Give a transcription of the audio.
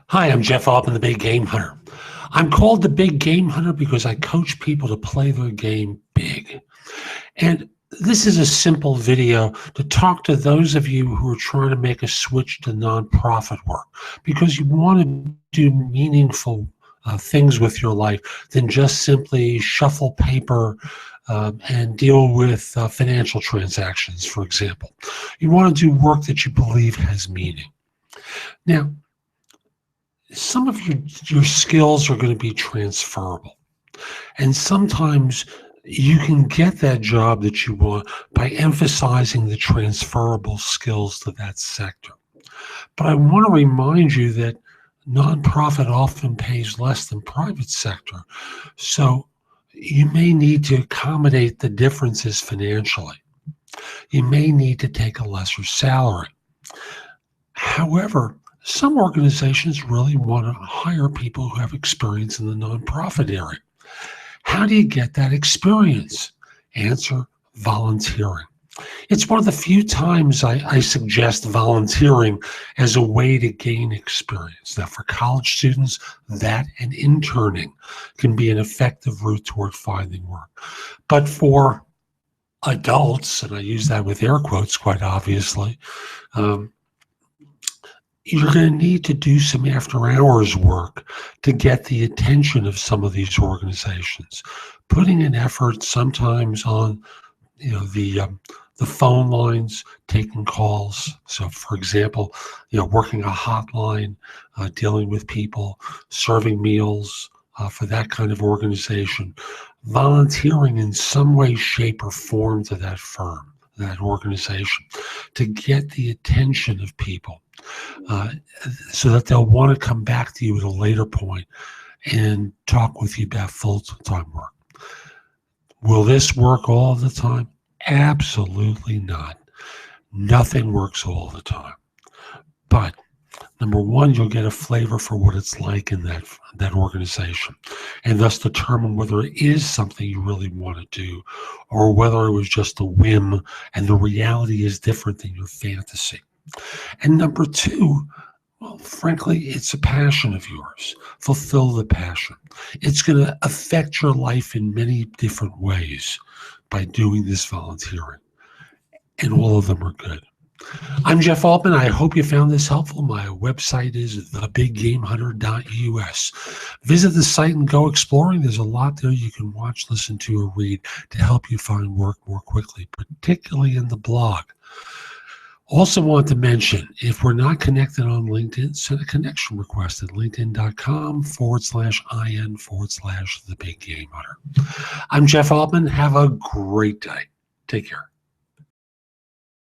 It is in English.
Hi, I'm Jeff Altman, the Big Game Hunter. I'm called the Big Game Hunter because I coach people to play their game big. And this is a simple video to talk to those of you who are trying to make a switch to nonprofit work because you want to do meaningful things with your life than just simply shuffle paper and deal with financial transactions, for example. You want to do work that you believe has meaning. Now, some of your skills are going to be transferable. And sometimes you can get that job that you want by emphasizing the transferable skills to that sector. But I want to remind you that nonprofit often pays less than private sector. So you may need to accommodate the differences financially. You may need to take a lesser salary. However, some organizations really want to hire people who have experience in the nonprofit area. How do you get that experience? Answer: volunteering. It's one of the few times I suggest volunteering as a way to gain experience. Now, for college students, that and interning can be an effective route toward finding work. But for adults, and I use that with air quotes quite obviously, you're going to need to do some after-hours work to get the attention of some of these organizations. Putting an effort sometimes on, the phone lines, taking calls. So, for example, working a hotline, dealing with people, serving meals for that kind of organization, volunteering in some way, shape, or form to that firm, that organization, to get the attention of people. So that they'll want to come back to you at a later point and talk with you about full-time work. Will this work all the time? Absolutely not. Nothing works all the time. But number one, you'll get a flavor for what it's like in that organization, and thus determine whether it is something you really want to do or whether it was just a whim and the reality is different than your fantasy. And number two, well, frankly, it's a passion of yours. Fulfill the passion. It's going to affect your life in many different ways by doing this volunteering. And all of them are good. I'm Jeff Altman. I hope you found this helpful. My website is thebiggamehunter.us. Visit the site and go exploring. There's a lot there you can watch, listen to, or read to help you find work more quickly, particularly in the blog. Also want to mention, if we're not connected on LinkedIn, send a connection request at linkedin.com/IN/the Big Game Hunter. I'm Jeff Altman. Have a great day. Take care.